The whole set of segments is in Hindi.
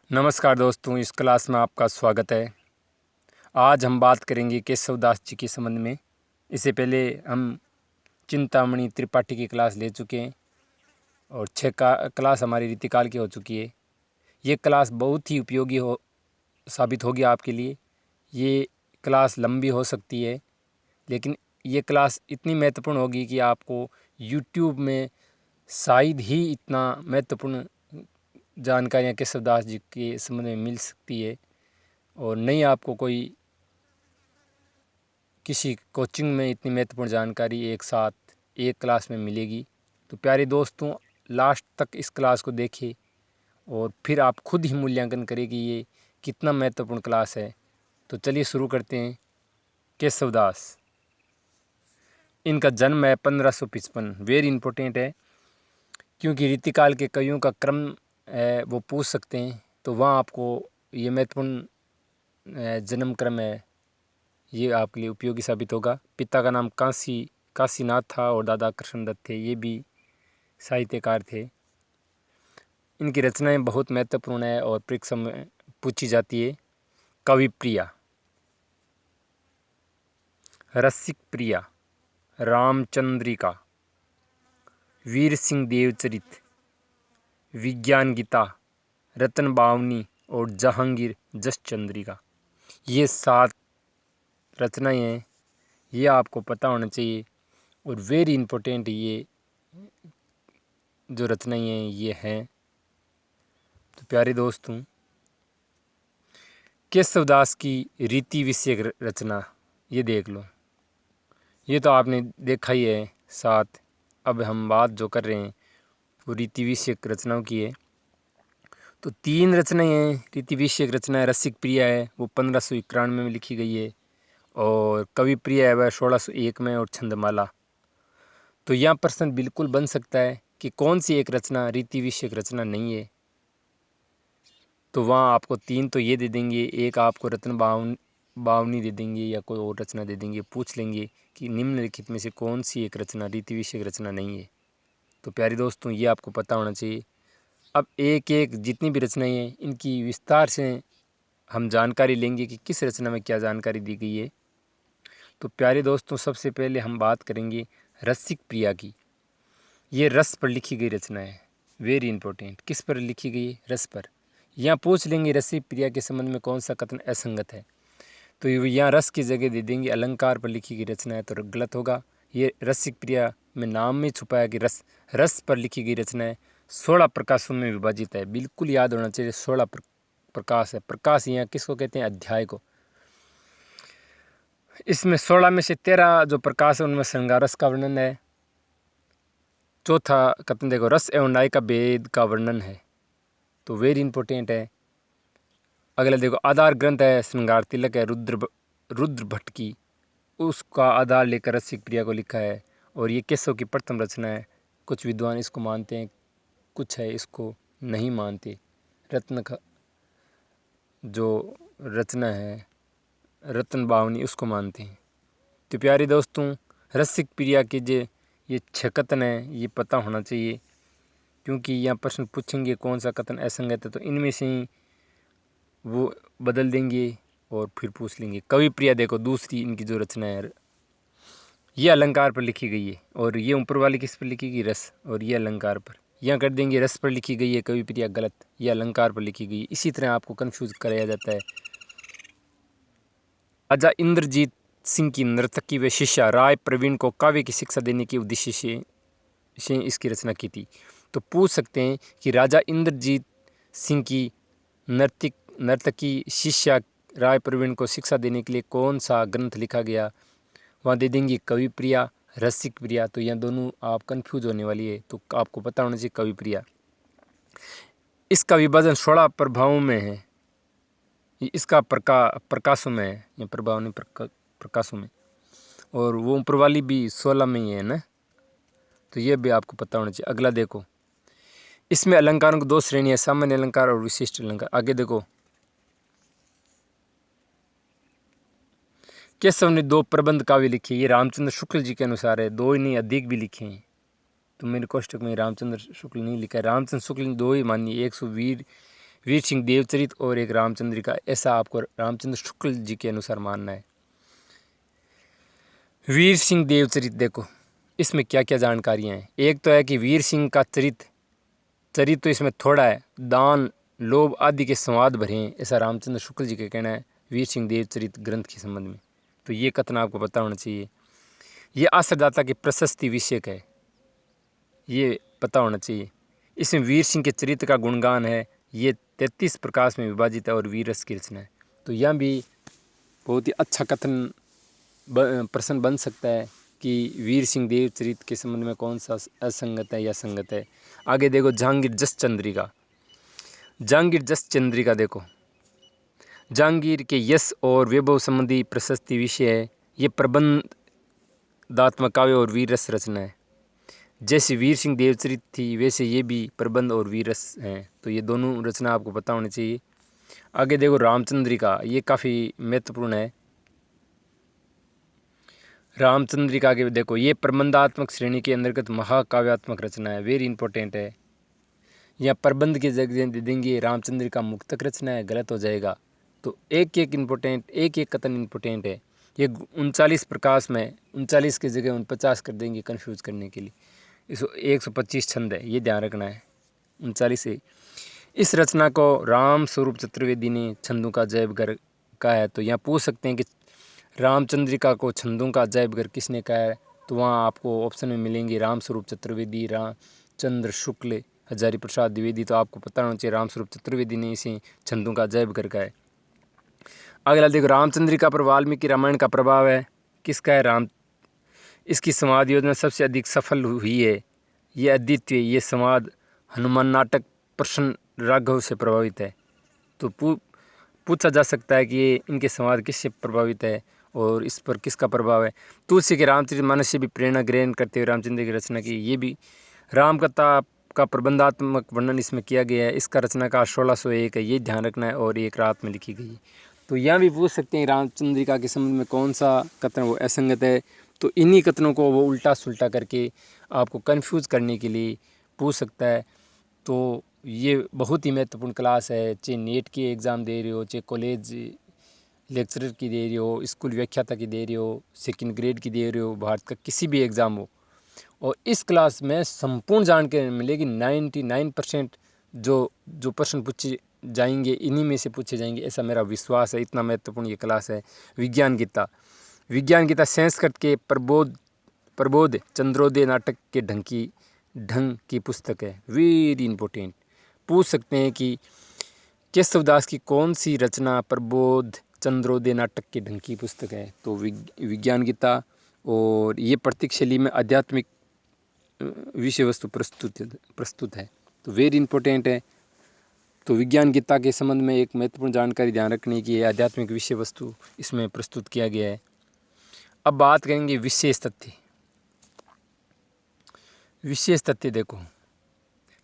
नमस्कार दोस्तों, इस क्लास में आपका स्वागत है। आज हम बात करेंगे केशवदास जी के संबंध में। इससे पहले हम चिंतामणि त्रिपाठी की क्लास ले चुके हैं और 6 क्लास हमारी रीतिकाल की हो चुकी है। ये क्लास बहुत ही उपयोगी साबित होगी आपके लिए। ये क्लास लंबी हो सकती है, लेकिन ये क्लास इतनी महत्वपूर्ण होगी कि आपको यूट्यूब में शायद ही इतना महत्वपूर्ण जानकारियाँ केशवदास जी के संबंध में मिल सकती है, और नहीं आपको कोई किसी कोचिंग में इतनी महत्वपूर्ण जानकारी एक साथ एक क्लास में मिलेगी। तो प्यारे दोस्तों, लास्ट तक इस क्लास को देखें और फिर आप खुद ही मूल्यांकन करें कि ये कितना महत्वपूर्ण क्लास है। तो चलिए शुरू करते हैं। केशवदास, इनका जन्म है 1555। वेरी इंपॉर्टेंट है, क्योंकि रीतिकाल के कवियों का क्रम है वो पूछ सकते हैं, तो वहाँ आपको ये महत्वपूर्ण जन्म क्रम है, ये आपके लिए उपयोगी साबित होगा। पिता का नाम काशीनाथ था और दादा कृष्णदत्त थे, ये भी साहित्यकार थे। इनकी रचनाएं बहुत महत्वपूर्ण है और परीक्षा में पूछी जाती है। कविप्रिया, रसिक प्रिया, रामचंद्रिका, वीर सिंह देवचरित, विज्ञान गीता, रतन बावनी और जहांगीर जसचंद्रिका, ये 7 रचनाएं हैं। ये आपको पता होना चाहिए और वेरी इंपॉर्टेंट ये जो रचनाएं हैं ये हैं। तो प्यारे दोस्तों, केशवदास की रीति विषयक रचना ये देख लो। ये तो आपने देखा ही है साथ। अब हम बात जो कर रहे हैं वो रीति विषयक रचनाओं की है। तो 3 रचनाएं हैं रीति विषयक रचनाएं। रसिक प्रिया है वो 1591 में लिखी गई है, और कवि प्रिया है वह 1601 में, और छंदमाला। तो यहाँ प्रश्न बिल्कुल बन सकता है कि कौन सी एक रचना रीति विषयक रचना नहीं है। तो वहाँ आपको 3 तो ये दे देंगे, एक आपको रत्न बावनी दे देंगे या कोई और रचना दे देंगे। पूछ लेंगे कि निम्नलिखित में से कौन सी एक रचना रीति विषयक रचना नहीं है। तो प्यारे दोस्तों, ये आपको पता होना चाहिए। अब एक एक जितनी भी रचनाएं हैं इनकी विस्तार से हम जानकारी लेंगे कि किस रचना में क्या जानकारी दी गई है। तो प्यारे दोस्तों, सबसे पहले हम बात करेंगे रसिक प्रिया की। ये रस पर लिखी गई रचना है। वेरी इंपॉर्टेंट, किस पर लिखी गई? रस पर। यहाँ पूछ लेंगे रसिक प्रिया के संबंध में कौन सा कथन असंगत है, तो यहाँ रस की जगह दे देंगे अलंकार पर लिखी गई रचना है, तो गलत होगा। ये रसिक प्रिया में नाम में छुपाया कि रस पर लिखी गई रचना है। 16 प्रकाशों में विभाजित है, बिल्कुल याद होना चाहिए। 16 प्रकाश है। प्रकाश यहाँ किसको कहते हैं? अध्याय को। इसमें 16 में से 13 जो प्रकाश है उनमें श्रृंगार रस का वर्णन है। चौथा कथन देखो, रस एवं न्याय का भेद का वर्णन है, तो वेरी इंपॉर्टेंट है। अगला देखो, आधार ग्रंथ है श्रृंगार तिलक है, रुद्र भट्ट की, उसका आधार लेकर रसिक प्रिया को लिखा है, और ये केशव की प्रथम रचना है। कुछ विद्वान इसको मानते हैं, कुछ है इसको नहीं मानते। रत्न का जो रचना है रतन बावनी उसको मानते हैं। तो प्यारे दोस्तों, रसिक प्रिया के ये 6 कथन है ये पता होना चाहिए, क्योंकि यहाँ प्रश्न पूछेंगे कौन सा कथन असंगत है, तो इनमें से ही वो बदल देंगे और फिर पूछ लेंगे। कवि प्रिया देखो, दूसरी इनकी जो रचना है ये अलंकार पर लिखी गई है, और ये ऊपर वाली किस पर लिखी गई? रस, और ये अलंकार पर। यहाँ कर देंगे रस पर लिखी गई है कवि प्रिया, गलत, ये अलंकार पर लिखी गई है। इसी तरह आपको कंफ्यूज कराया जाता है। राजा इंद्रजीत सिंह की नर्तकी व शिष्या राय प्रवीण को काव्य की शिक्षा देने के उद्देश्य से इसकी रचना की थी। तो पूछ सकते हैं कि राजा इंद्रजीत सिंह की नर्तकी शिष्या राय प्रवीण को शिक्षा देने के लिए कौन सा ग्रंथ लिखा गया? वहाँ दे देंगे कवि प्रिया, रसिक प्रिया। तो यहाँ दोनों आप कंफ्यूज होने वाली है, तो आपको पता होना चाहिए कवि प्रिया। इसका विभाजन 16 प्रभावों में है। इसका प्रकाशों में है, या प्रभाव नहीं प्रकाशों में, और वो ऊपर वाली भी 16 में ही है ना, तो ये भी आपको पता होना चाहिए। अगला देखो, इसमें अलंकारों की 2 श्रेणियाँ, सामान्य अलंकार और विशिष्ट अलंकार। आगे देखो, केशव ने 2 प्रबंध काव्य लिखे, ये रामचंद्र शुक्ल जी के अनुसार है। 2 ही नहीं, अधिक भी लिखे हैं, तो मेरे कोष्टक में रामचंद्र शुक्ल नहीं लिखा है। रामचंद्र शुक्ल ने 2 ही मानी, एक वीर सिंह देवचरित और एक रामचंद्रिका, ऐसा आपको रामचंद्र शुक्ल जी के अनुसार मानना है। वीर सिंह देवचरित देखो इसमें क्या क्या जानकारियाँ हैं। एक तो है कि वीर सिंह का चरित तो इसमें थोड़ा है, दान लोभ आदि के संवाद भरे हैं, ऐसा रामचंद्र शुक्ल जी का कहना है वीर सिंह देवचरित ग्रंथ के संबंध में। तो ये कथन आपको पता होना चाहिए। ये आश्रयदाता की प्रशस्ति विषयक है, ये पता होना चाहिए। इसमें वीर सिंह के चरित्र का गुणगान है। ये 33 प्रकाश में विभाजित है और वीररस की रचना है। तो यह भी बहुत ही अच्छा कथन प्रश्न बन सकता है कि वीर सिंह देवचरित के संबंध में कौन सा असंगत है या संगत है। आगे देखो जहांगीर जस चंद्रिका देखो, जहांगीर के यश और वैभव संबंधी प्रशस्ति विषय है। ये प्रबंधात्मक काव्य और वीररस रचना है। जैसे वीर सिंह देवचरित थी वैसे ये भी प्रबंध और वीररस हैं। तो ये दोनों रचना आपको पता होनी चाहिए। आगे देखो रामचंद्रिका, ये काफ़ी महत्वपूर्ण है। रामचंद्रिका के देखो ये प्रबंधात्मक श्रेणी के अंतर्गत महाकाव्यात्मक रचना है, वेरी इंपॉर्टेंट है। यहाँ प्रबंध की जगह दे देंगे रामचंद्रिका मुक्तक रचना है, गलत हो जाएगा। तो एक एक कथन इम्पोर्टेंट है। ये 39 प्रकाश में 39 की जगह 49 कर देंगे कंफ्यूज करने के लिए। इस 125 छंद है, ये ध्यान रखना है 39 से। इस रचना को राम स्वरूप चतुर्वेदी ने छंदों का जयबगर कहा है। तो यहाँ पूछ सकते हैं कि रामचंद्रिका को छंदों का जयबगर किसने कहा है। तो वहाँ आपको ऑप्शन में मिलेंगे राम स्वरूप चतुर्वेदी, रामचंद्र शुक्ल, हजारी प्रसाद द्विवेदी। तो आपको पता होना चाहिए राम स्वरूप चतुर्वेदी ने इसे छंदों का जयबगर कहा है। अगला देखो रामचंद्रिका पर वाल्मीकि रामायण का प्रभाव है, किसका है? इसकी संवाद योजना सबसे अधिक सफल हुई है। ये अद्वितीय, ये संवाद हनुमान नाटक प्रसन्न राघव से प्रभावित है। तो पूछा जा सकता है कि ये इनके संवाद किससे प्रभावित है और इस पर किसका प्रभाव है। तुलसी के रामचरितमानस से भी प्रेरणा ग्रहण करते हुए रामचंद्र की रचना की। ये भी राम कथा का प्रबंधात्मक वर्णन इसमें किया गया है। इसका रचनाकाल 1601 है, ये ध्यान रखना है, और एक रात में लिखी गई है। तो यहाँ भी पूछ सकते हैं रामचंद्रिका के संबंध में कौन सा कथन वो असंगत है। तो इन्हीं कथनों को वो उल्टा सुल्टा करके आपको कंफ्यूज करने के लिए पूछ सकता है। तो ये बहुत ही महत्वपूर्ण क्लास है, चाहे नेट की एग्ज़ाम दे रहे हो, चाहे कॉलेज लेक्चरर की दे रहे हो, स्कूल व्याख्याता की दे रहे हो, सेकंड ग्रेड की दे रहे हो, भारत का किसी भी एग्ज़ाम हो। और इस क्लास में संपूर्ण जानकारी मिलेगी। 99% जो प्रश्न पूछे जाएंगे इन्हीं में से पूछे जाएंगे, ऐसा मेरा विश्वास है। इतना महत्वपूर्ण ये क्लास है। विज्ञान गीता संस्कृत के प्रबोध चंद्रोदय नाटक के ढंग की पुस्तक है, वेरी इंपॉर्टेंट। पूछ सकते हैं कि केशवदास की कौन सी रचना प्रबोध चंद्रोदय नाटक के ढंग की पुस्तक है। तो विज्ञान गीता, और ये प्रतीक शैली में आध्यात्मिक विषय वस्तु प्रस्तुत है। तो वेरी इंपॉर्टेंट है। तो विज्ञान गीता के संबंध में एक महत्वपूर्ण जानकारी ध्यान रखने की है, आध्यात्मिक विषय वस्तु इसमें प्रस्तुत किया गया है। अब बात करेंगे विशेष तथ्य देखो,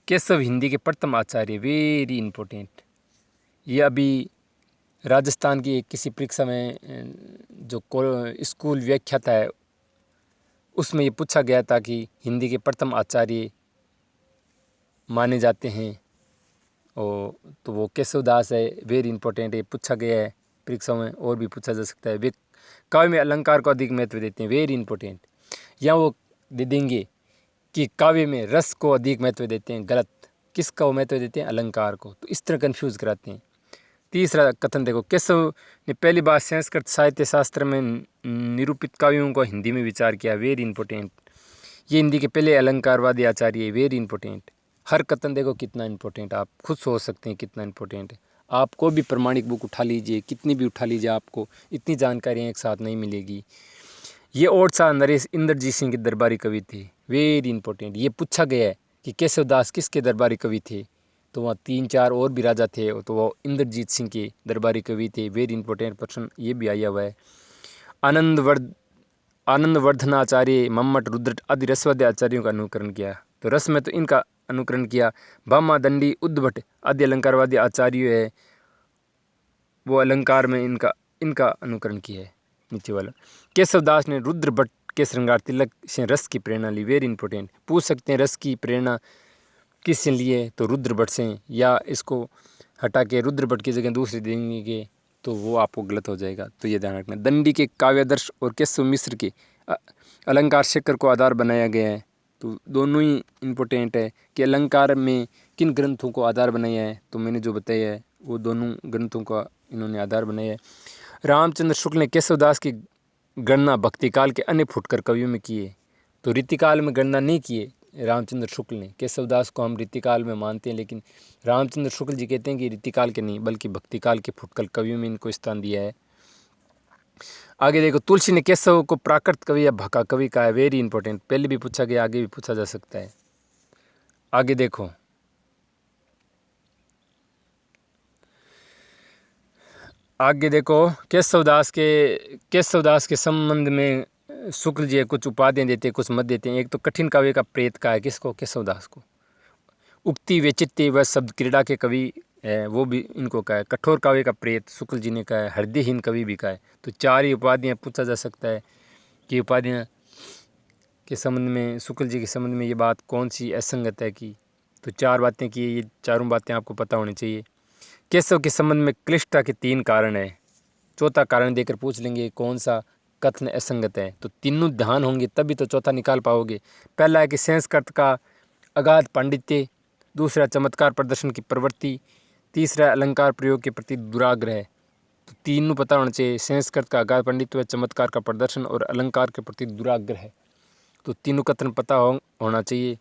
केशव हिंदी के प्रथम आचार्य, वेरी इंपॉर्टेंट। ये अभी राजस्थान की किसी परीक्षा में जो स्कूल व्याख्याता है उसमें ये पूछा गया था कि हिंदी के प्रथम आचार्य माने जाते हैं, और तो वो केशवदास है, वेरी इंपॉर्टेंट। ये पूछा गया है परीक्षा में, और भी पूछा जा सकता है। वे काव्य में अलंकार को अधिक महत्व देते हैं, वेरी इंपॉर्टेंट। या वो दे देंगे कि काव्य में रस को अधिक महत्व देते हैं, गलत। किसका वो महत्व देते हैं? अलंकार को। तो इस तरह कन्फ्यूज़ कराते हैं। तीसरा कथन देखो, केशव ने पहली बार संस्कृत साहित्य शास्त्र में निरूपित काव्यों को हिंदी में विचार किया, वेरी इंपॉर्टेंट। ये हिंदी के पहले अलंकारवादी आचार्य, वेरी इंपॉर्टेंट। हर कथन देखो कितना इंपॉर्टेंट, आप खुद सोच सकते हैं कितना इंपॉर्टेंट है। आपको भी प्रमाणिक बुक उठा लीजिए, कितनी भी उठा लीजिए, आपको इतनी जानकारियाँ एक साथ नहीं मिलेगी। ये ओडिशा नरेश इंद्रजीत सिंह के दरबारी कवि थे, वेरी इंपॉर्टेंट। ये पूछा गया है कि केशवदास किसके दरबारी कवि थे। तो वहाँ 3-4 और भी राजा थे, तो वो इंद्रजीत सिंह के दरबारी कवि थे, वेरी इंपॉर्टेंट प्रश्न ये भी आया हुआ है। आनंदवर्धनाचार्य, मम्मट, रुद्र आदि रसवादी आचार्यों का अनुकरण किया। तो रस में तो इनका अनुकरण किया। भामा, दंडी, उद्भट आदि अलंकारवादी आचार्य है, वो अलंकार में इनका अनुकरण किया है, नीचे वाला। केशवदास ने रुद्र भट्ट के श्रृंगार तिलक से रस की प्रेरणा ली, वेरी इंपॉर्टेंट। पूछ सकते हैं रस की प्रेरणा किससे लिए, तो रुद्र भट्ट से, या इसको हटा के रुद्रपट की जगह दूसरी देंगे तो वो आपको गलत हो जाएगा, तो ये ध्यान रखना। दंडी के काव्यादर्श और केशव मिश्र के अलंकार शेखर को आधार बनाया गया है, तो दोनों ही इम्पोर्टेंट है कि अलंकार में किन ग्रंथों को आधार बनाया है, तो मैंने जो बताया है वो दोनों ग्रंथों का इन्होंने आधार बनाया है। रामचंद्र शुक्ल ने केशवदास की गणना भक्तिकाल के अन्य फुटकर कवियों में की है, तो रीतिकाल में गणना नहीं की है रामचंद्र शुक्ल ने। केशवदास को हम रीतिकाल में मानते हैं, लेकिन रामचंद्र शुक्ल जी कहते हैं कि रीतिकाल के नहीं बल्कि भक्तिकाल के फुटकर कवियों में इनको स्थान दिया है। आगे देखो, तुलसी ने केशव को प्राकृत कवि या भका कवि कहा है, वेरी इंपॉर्टेंट, पहले भी पूछा गया, आगे भी पूछा जा सकता है। आगे देखो, केशवदास के संबंध में शुक्ल जी कुछ उपाधियाँ देते हैं, कुछ मत देते हैं। एक तो कठिन काव्य का प्रेत का है, किसको? केशवदास को। उक्ति वैचित्य व शब्द क्रीड़ा के कवि है, वो भी इनको कहा है। कठोर काव्य का प्रेत शुक्ल जी ने कहा है। हृदयहीन कवि भी कहा है। तो 4 ही उपाधियाँ पूछा जा सकता है कि उपाधियाँ के संबंध में शुक्ल जी के संबंध में ये बात कौन सी असंगत है की, तो 4 बातें की, ये चारों बातें आपको पता होनी चाहिए। केशव के संबंध में क्लिष्टता के 3 कारण है, चौथा कारण देकर पूछ लेंगे कौन सा कथन असंगत है, तो तीनों ध्यान होंगे तभी तो चौथा निकाल पाओगे। पहला है कि संस्कृत का अगाध पांडित्य, दूसरा चमत्कार प्रदर्शन की प्रवृत्ति, तीसरा अलंकार प्रयोग के प्रति दुराग्रह। तो तीनों पता होना चाहिए, संस्कृत का अगाध पांडित्य, चमत्कार का प्रदर्शन और अलंकार के प्रति दुराग्रह। तो तीनों कथन पता होना चाहिए।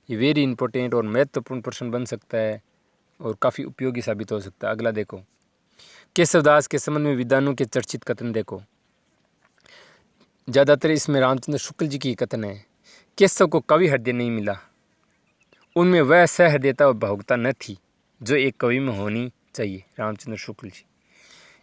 ये वेरी इंपॉर्टेंट और महत्वपूर्ण प्रश्न बन सकता है और काफ़ी उपयोगी साबित हो सकता है। अगला देखो, केशवदास के संबंध में विद्वानों के चर्चित कथन देखो। ज़्यादातर इसमें रामचंद्र शुक्ल जी की कथन है। केशव को कवि हृदय नहीं मिला, उनमें वह सहृदयता और भावुकता न थी जो एक कवि में होनी चाहिए। रामचंद्र शुक्ल जी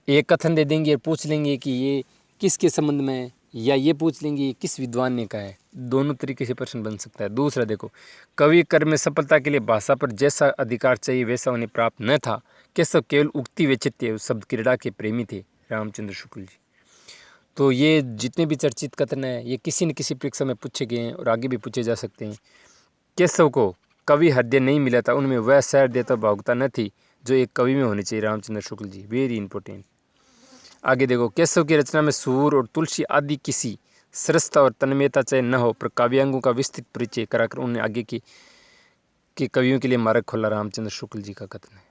एक कथन दे देंगे और पूछ लेंगे कि ये किसके संबंध में है, या ये पूछ लेंगे किस विद्वान ने कहा है। दोनों तरीके से प्रश्न बन सकता है। दूसरा देखो, कवि कर्म में सफलता के लिए भाषा पर जैसा अधिकार चाहिए वैसा उन्हें प्राप्त न था। केशव केवल उक्ति वैचित्य शब्द क्रीड़ा के प्रेमी थे। रामचंद्र शुक्ल जी। तो ये जितने भी चर्चित कथन हैं ये किसी न किसी परीक्षा में पूछे गए हैं और आगे भी पूछे जा सकते हैं। केशव को कवि हृदय नहीं मिला था, उनमें वह सहृदयता भावुकता न थी जो एक कवि में होनी चाहिए। Ramchandra Shukla ji, very important. आगे देखो, केशव की रचना में सूर और तुलसी आदि किसी सरसता और तन्मयता चाहे न हो, पर काव्यांगों का विस्तृत परिचय कराकर उन्हें आगे के कवियों के लिए मार्ग खोला। रामचंद्र शुक्ल जी का कथन है।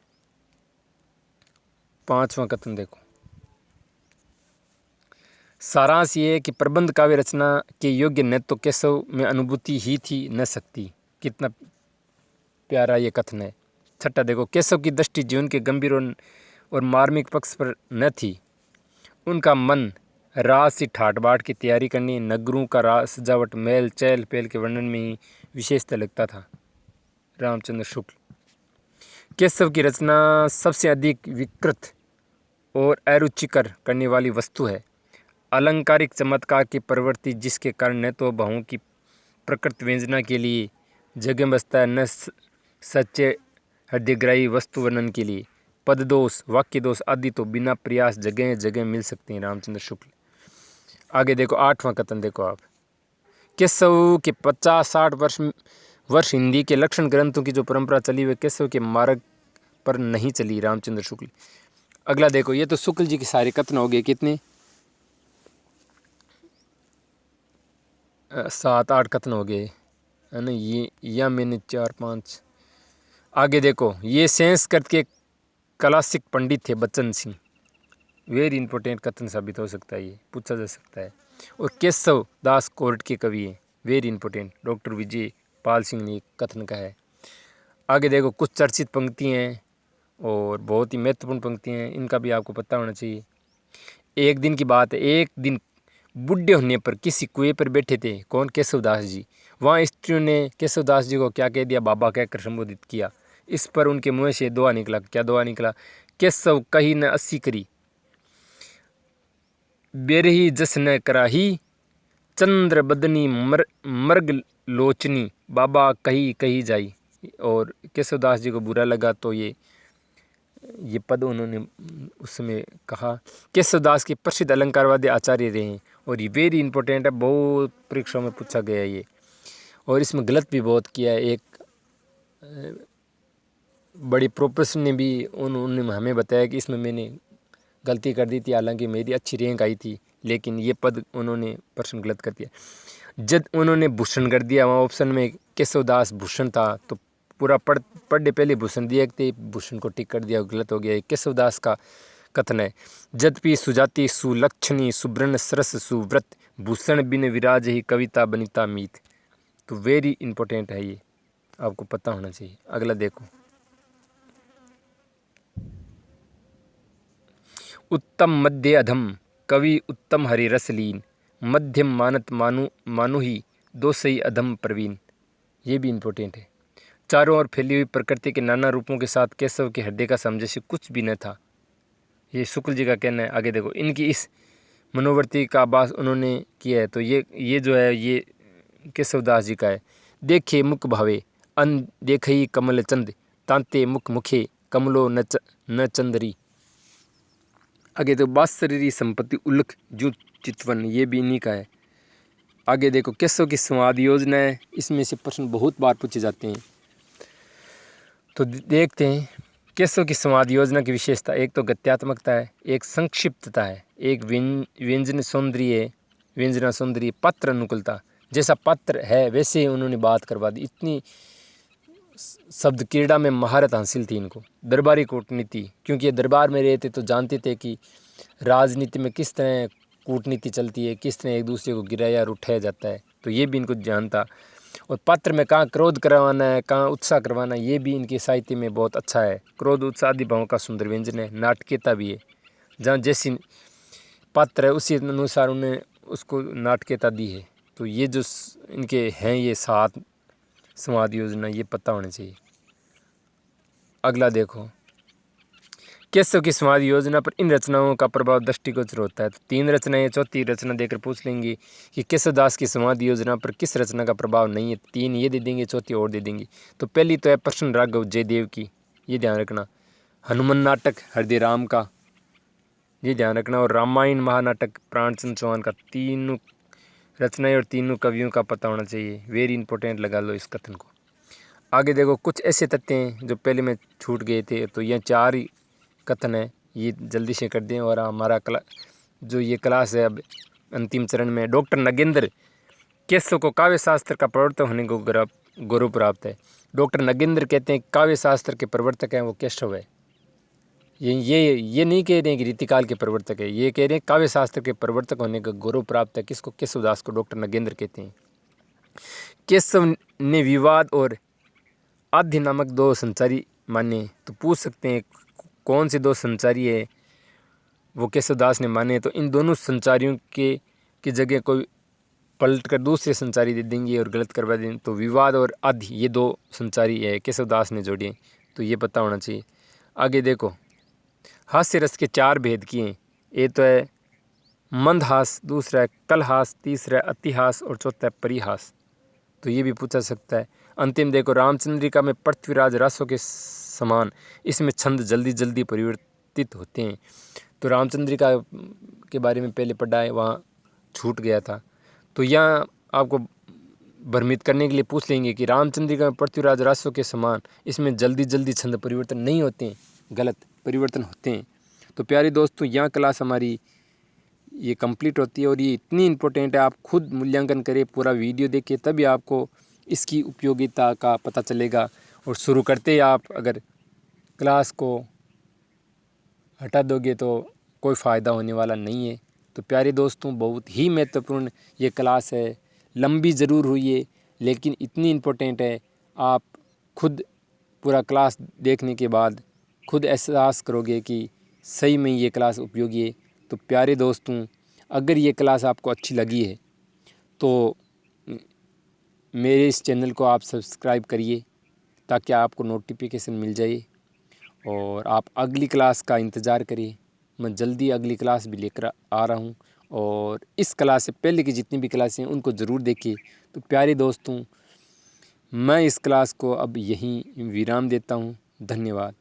5वां कथन देखो, सारांश ये है कि प्रबंध काव्य रचना के योग्य न तो केशव में अनुभूति ही थी न शक्ति। कितना प्यारा ये कथन है। 6ठा देखो, केशव की दृष्टि जीवन के गंभीर और मार्मिक पक्ष पर न थी। उनका मन रात सी ठाट बाट की तैयारी करने, नगरों का राज सजावट, महल चहल पहल के वर्णन में ही विशेषता लगता था। रामचंद्र शुक्ल। केशव की रचना सबसे अधिक विकृत और अरुचिकर करने वाली वस्तु है। अलंकारिक चमत्कार की प्रवृत्ति जिसके कारण न तो भावों की प्रकृत व्यंजना के लिए जगह बसता है, न सच्चे हृदयग्राही वस्तु वर्णन के लिए। पद दोष, वाक्य दोष आदि तो बिना प्रयास जगह जगह मिल सकते हैं। रामचंद्र शुक्ल। आगे देखो, 8वां कथन देखो आप, केशव के 50-60 वर्ष हिंदी के लक्षण ग्रंथों की जो परंपरा चली हुई केशव के मार्ग पर नहीं चली। रामचंद्र शुक्ल। अगला देखो, ये तो शुक्ल जी के सारे कथन हो गए, कितने? 7-8 कथन हो गए है ना, ये या मैंने 4-5। आगे देखो, ये संस्कृत के क्लासिक पंडित थे बच्चन सिंह। वेरी इंपॉर्टेंट कथन साबित हो सकता है, ये पूछा जा सकता है। और केशव दास कोर्ट के कवि हैं, very important, doctor Vijay Pal Singh ने कथन कहा है। आगे देखो, कुछ चर्चित पंक्तियाँ हैं और बहुत ही महत्वपूर्ण पंक्तियाँ हैं, इनका भी आपको पता होना चाहिए। एक दिन की बात है, एक दिन बूढ़े होने पर किसी कुएं पर बैठे थे, कौन? केशवदास जी। वहाँ स्त्रियों ने केशवदास जी को क्या कह दिया? बाबा कहकर संबोधित किया। इस पर उनके मुँह से दुआ निकला। क्या दुआ निकला? केशव कही न 80 करी, बेरही जस न कराही, चंद्र बदनी मर्ग लोचनी, बाबा कही कही जाई। और केशवदास जी को बुरा लगा तो ये पद उन्होंने उस समय कहा। केशवदास के प्रसिद्ध अलंकारवादी आचार्य रहे हैं और ये वेरी इंपॉर्टेंट है, बहुत परीक्षाओं में पूछा गया है ये, और इसमें गलत भी बहुत किया है। एक बड़ी प्रोफेसर ने भी उन्होंने हमें बताया कि इसमें मैंने गलती कर दी थी, हालांकि मेरी अच्छी रैंक आई थी, लेकिन ये पद उन्होंने प्रश्न गलत कर दिया। जब उन्होंने भूषण कर दिया, वहाँ ऑप्शन में केशवदास भूषण था, तो पूरा पढ़े पहले भूषण दिया थे, भूषण को टिक कर दिया, गलत हो गया। केशवदास का कथन है, यद्यपि सुजाति सुलक्षणी सुब्रन सरस सुव्रत भूषण बिन विराज ही कविता बनिता मीत। तो वेरी इंपॉर्टेंट है, ये आपको पता होना चाहिए। अगला देखो, उत्तम मध्य अधम कवि उत्तम हरि रसलीन मध्यम मानत मानु ही दो सही अधम प्रवीण। ये भी इम्पोर्टेंट है। चारों ओर फैली हुई प्रकृति के नाना रूपों के साथ केशव के हृदय का समझे कुछ भी न था। ये शुक्ल जी का कहना है। आगे देखो, इनकी इस मनोवर्ती का आभास उन्होंने किया है, तो ये जो है ये केशवदास जी का है। देखे मुख भावे अन देखई कमल चंद तांते मुख मुखे कमलो न चंदरी। आगे देखो, बात्सरी संपत्ति उल्लख जू चितवन, ये भी इन्हीं का है। आगे देखो, केशव की संवाद योजना है, इसमें से प्रश्न बहुत बार पूछे जाते हैं। तो देखते हैं, केशव की संवाद योजना की विशेषता, एक तो गत्यात्मकता है, एक संक्षिप्तता है, एक व्यंजना सौंदर्य, पात्र अनुकूलता। जैसा पात्र है वैसे ही उन्होंने बात करवा दी। इतनी शब्द क्रीड़ा में महारत हासिल थी इनको। दरबारी कूटनीति, क्योंकि ये दरबार में रहते तो जानते थे कि राजनीति में किस तरह कूटनीति चलती है, किस तरह एक दूसरे को गिराया और उठाया जाता है, तो ये भी इनको जानता। और पात्र में कहाँ क्रोध करवाना है, कहाँ उत्साह करवाना है, ये भी इनके साहित्य में बहुत अच्छा है। क्रोध उत्साह आदि भावों का सुंदर व्यंजन है। नाटकीयता भी है, जहाँ जैसी पात्र है उसी अनुसार उन्हें उसको नाटकीयता दी है। तो ये जो इनके हैं ये 7 संवाद योजना, ये पता होना चाहिए। अगला देखो, केशव की संवाद योजना पर इन रचनाओं का प्रभाव दृष्टिगोचर होता है। तो 3 रचनाएं, चौथी रचना देकर पूछ लेंगे कि केशवदास की संवाद योजना पर किस रचना का प्रभाव नहीं है। 3 ये दे देंगे, चौथी और दे देंगे। तो पहली तो है प्रश्न राघव जयदेव की, ये ध्यान रखना। हनुमान नाटक हृदय राम का, ये ध्यान रखना। और रामायण महानाटक प्राणचंद्र चौहान का। तीनों रचनाएं और तीनों कवियों का पता होना चाहिए। वेरी इंपॉर्टेंट लगा लो इस कथन को। आगे देखो, कुछ ऐसे तथ्य हैं जो पहले में छूट गए थे, तो यह 4 ही कथन है, ये जल्दी से कर दें। और हमारा जो ये क्लास है अब अंतिम चरण में। डॉक्टर नगेंद्र केशव को काव्य शास्त्र का प्रवर्तक होने को गौरव प्राप्त है। डॉक्टर नगेंद्र कहते हैं काव्य शास्त्र के प्रवर्तक हैं वो केशव है। ये नहीं कह रहे हैं कि रीतिकाल के प्रवर्तक है, ये कह रहे हैं काव्य शास्त्र के प्रवर्तक होने का गौरव प्राप्त है। किसको? केशवदास को डॉक्टर नगेंद्र कहते हैं। केशव ने विवाद और आदि नामक 2 संचारी माने। तो पूछ सकते हैं कौन से 2 संचारी है वो केशवदास ने माने। तो इन दोनों संचारियों की जगह कोई पलट कर दूसरे संचारी दे देंगे और गलत करवा देंगे। तो विवाद और आदि ये 2 संचारी है केशवदास ने जोड़े, तो ये पता होना चाहिए। आगे देखो, हास्य रस के 4 भेद किए। ये तो है मंदहास, दूसरा है कलहास, तीसरा है अतिहास और चौथा है परिहास। तो ये भी पूछा सकता है। अंतिम देखो, रामचंद्रिका में पृथ्वीराज रासों के समान, इसमें छंद जल्दी जल्दी परिवर्तित होते हैं। तो रामचंद्रिका के बारे में पहले पढ़ा है, वहाँ छूट गया था। तो यहाँ आपको भ्रमित करने के लिए पूछ लेंगे कि रामचंद्रिका में पृथ्वीराज रासों के समान, इसमें जल्दी जल्दी छंद परिवर्तन नहीं होते हैं, गलत परिवर्तन होते हैं। तो प्यारे दोस्तों, यहाँ क्लास हमारी ये कंप्लीट होती है और ये इतनी इम्पोर्टेंट है, आप खुद मूल्यांकन करें, पूरा वीडियो देखिए, तभी आपको इसकी उपयोगिता का पता चलेगा। और शुरू करते ही आप अगर क्लास को हटा दोगे तो कोई फ़ायदा होने वाला नहीं है। तो प्यारे दोस्तों, बहुत ही महत्वपूर्ण ये क्लास है, लंबी ज़रूर हुई है लेकिन इतनी इम्पोर्टेंट है। आप खुद पूरा क्लास देखने के बाद खुद एहसास करोगे कि सही में ये क्लास उपयोगी है। तो प्यारे दोस्तों, अगर ये क्लास आपको अच्छी लगी है तो मेरे इस चैनल को आप सब्सक्राइब करिए ताकि आपको नोटिफिकेशन मिल जाए और आप अगली क्लास का इंतज़ार करिए। मैं जल्दी अगली क्लास भी लेकर आ रहा हूँ और इस क्लास से पहले की जितनी भी क्लासें हैं उनको ज़रूर देखिए। तो प्यारे दोस्तों, मैं इस क्लास को अब यहीं विराम देता हूँ। धन्यवाद।